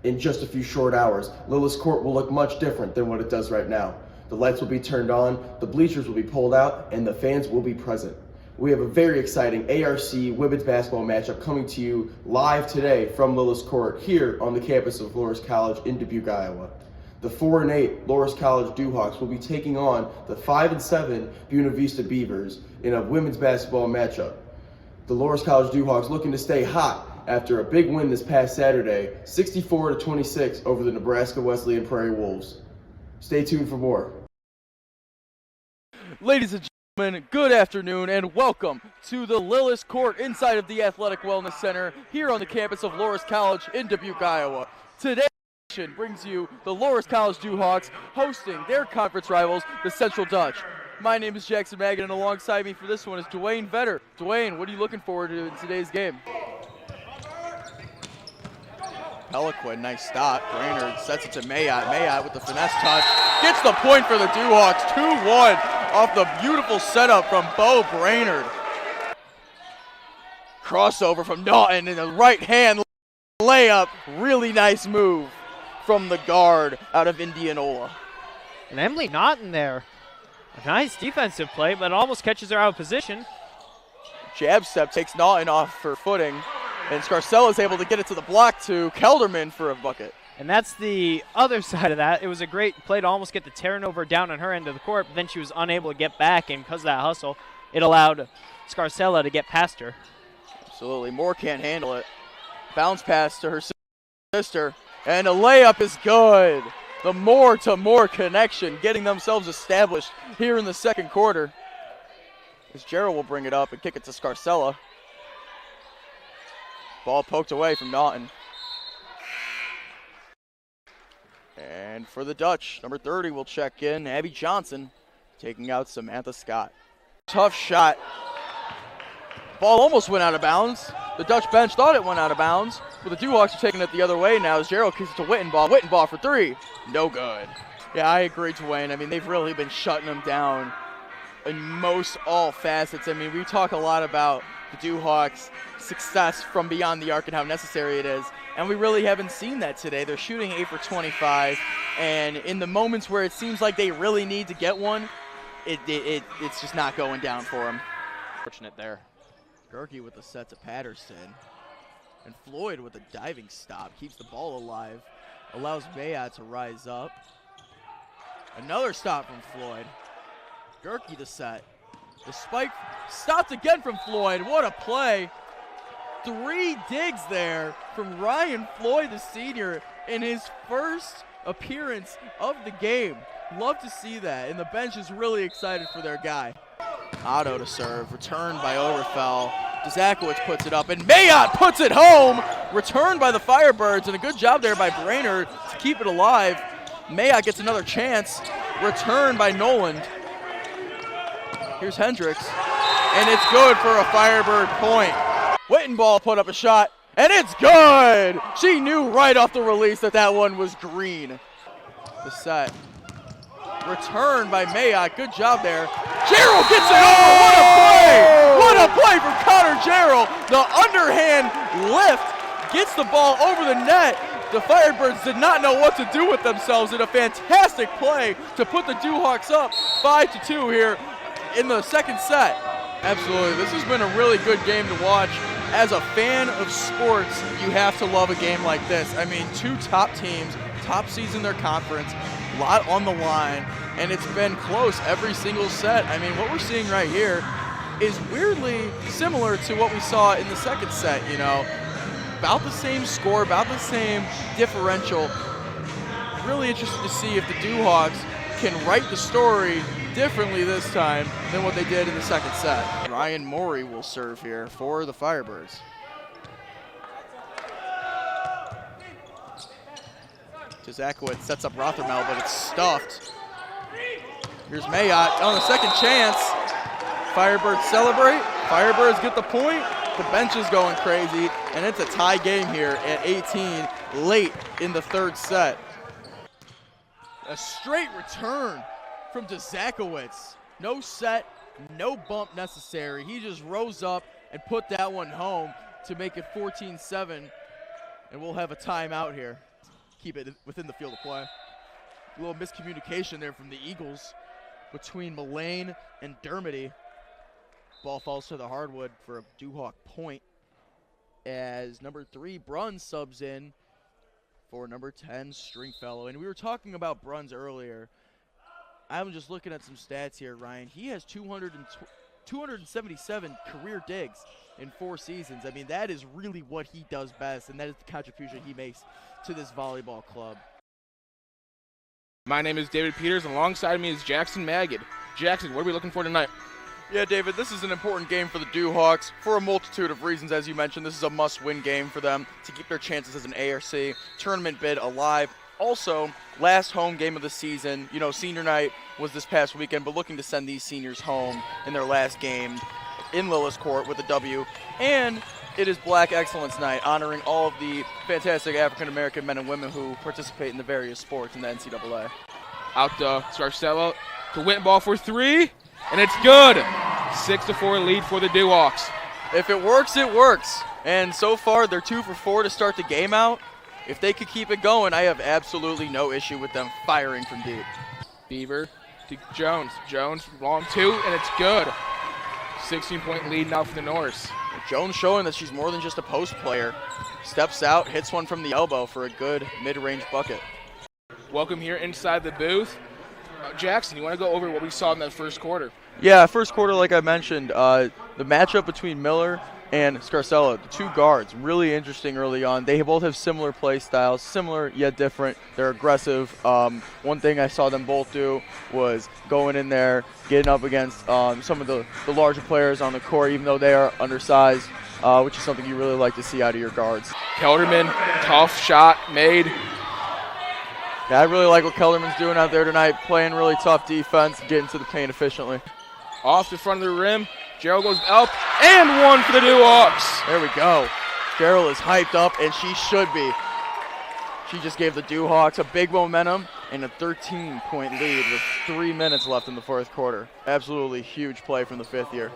In just a few short hours, Lillis Court will look much different than what it does right now. The lights will be turned on, the bleachers will be pulled out, and the fans will be present. We have a very exciting ARC women's basketball matchup coming to you live today from Lillis Court here on the campus of Loras College in Dubuque, Iowa. The 4-8 Loras College Dewhawks will be taking on the 5-7 Buena Vista Beavers in a women's basketball matchup. The Loras College Dewhawks looking to stay hot after a big win this past Saturday, 64-26 over the Nebraska Wesleyan Prairie Wolves. Stay tuned for more. Ladies and gentlemen, good afternoon and welcome to the Lillis Court inside of the Athletic Wellness Center here on the campus of Loras College in Dubuque, Iowa. Today's edition brings you the Loras College Dewhawks hosting their conference rivals, the Central Dutch. My name is Jackson Magad, and alongside me for this one is Dwayne Vetter. Dwayne, what are you looking forward to in today's game? Peliquin, nice stop. Brainerd sets it to Magad. Magad with the finesse touch. Gets the point for the Dewhawks. 2-1 off the beautiful setup from Bo Brainerd. Crossover from Naughton in the right hand layup. Really nice move from the guard out of Indianola. And Emily Naughton there. A nice defensive play, but almost catches her out of position. Jab step takes Naughton off her footing. And Scarcella is able to get it to the block to Kelderman for a bucket. And that's the other side of that. It was a great play to almost get the turnover down on her end of the court, but then she was unable to get back, and because of that hustle, it allowed Scarcella to get past her. Absolutely. Moore can't handle it. Bounce pass to her sister, and a layup is good. The Moore-to-Moore connection, getting themselves established here in the second quarter. As Gerald will bring it up and kick it to Scarcella. Ball poked away from Naughton. And for the Dutch, number 30 will check in. Abby Johnson taking out Samantha Scott. Tough shot. Ball almost went out of bounds. The Dutch bench thought it went out of bounds, but the Dewhawks are taking it the other way now as Gerald kicks it to Wittenball. Wittenball for three. No good. Yeah, I agree, Dwayne. I mean, they've really been shutting them down in most all facets. I mean, we talk a lot about the Dewhawks' success from beyond the arc and how necessary it is, and we really haven't seen that today. They're shooting 8 for 25, and in the moments where it seems like they really need to get one, it's just not going down for them. Fortunate there. Gerke with the set to Patterson, and Floyd with a diving stop keeps the ball alive, allows Bayat to rise up. Another stop from Floyd. Gerke the set. The spike stopped again from Floyd. What a play. 3 digs there from Ryan Floyd, the senior, in his first appearance of the game. Love to see that, and the bench is really excited for their guy. Otto to serve, returned by Overfell. Zakowicz puts it up, and Mayotte puts it home. Returned by the Firebirds, and a good job there by Brainerd to keep it alive. Mayotte gets another chance. Returned by Noland. Here's Hendricks, and it's good for a Firebird point. Wittenball put up a shot, and it's good! She knew right off the release that that one was green. The set. Returned by Mayotte, good job there. Gerald gets it over, what a play! What a play from Connor Gerald. The underhand lift gets the ball over the net. The Firebirds did not know what to do with themselves in a fantastic play to put the Dewhawks up 5-2 here in the second set. Absolutely, this has been a really good game to watch. As a fan of sports, you have to love a game like this. I mean, 2 top teams, top seeds in their conference, a lot on the line, and it's been close every single set. I mean, what we're seeing right here is weirdly similar to what we saw in the second set, you know. About the same score, about the same differential. Really interested to see if the Dewhawks can write the story differently this time than what they did in the second set. Ryan Morey will serve here for the Firebirds. Zakowicz sets up Rothermel, but it's stuffed. Here's Mayotte on the second chance. Firebirds celebrate. Firebirds get the point. The bench is going crazy, and it's a tie game here at 18 late in the third set. A straight return from Zakowicz. No set, no bump necessary. He just rose up and put that one home to make it 14-7, and we'll have a timeout here. keep it within the field of play. A little miscommunication there from the Eagles between Mullane and Dermody. Ball falls to the hardwood for a Duhawk point as number 3, Bruns, subs in for number 10, Stringfellow. And we were talking about Bruns earlier. I'm just looking at some stats here, Ryan. He has 277 career digs in 4 seasons. I mean, that is really what he does best, and that is the contribution he makes to this volleyball club. My name is David Peters, and alongside me is Jackson Magad. Jackson, what are we looking for tonight? Yeah, David, this is an important game for the Duhawks for a multitude of reasons. As you mentioned, this is a must-win game for them to keep their chances as an ARC tournament bid alive. Also, last home game of the season. You know, senior night was this past weekend, but looking to send these seniors home in their last game in Lillis Court with a W. And it is Black Excellence Night, honoring all of the fantastic African-American men and women who participate in the various sports in the NCAA. Out to Scarcella to win ball for 3, and it's good. 6-4 lead for the Duhawks. If it works, it works. And so far, they're 2 for 4 to start the game out. If they could keep it going, I have absolutely no issue with them firing from deep. Beaver to Jones. Jones, long 2, and it's good. 16-point lead now for the Norse. Jones showing that she's more than just a post player. Steps out, hits one from the elbow for a good mid-range bucket. Welcome here inside the booth. Jackson, you want to go over what we saw in that first quarter? Yeah, first quarter, like I mentioned, the matchup between Miller and Scarcella, the 2 guards, really interesting early on. They both have similar play styles, similar yet different. They're aggressive. One thing I saw them both do was going in there, getting up against some of the larger players on the court, even though they are undersized, which is something you really like to see out of your guards. Kelderman, tough shot made. Yeah, I really like what Kelderman's doing out there tonight, playing really tough defense, getting to the paint efficiently. Off the front of the rim, Gerald goes up, and 1 for the Duhawks. There we go. Gerald is hyped up, and she should be. She just gave the Duhawks a big momentum and a 13-point lead with 3 minutes left in the fourth quarter. Absolutely huge play from the 5th year.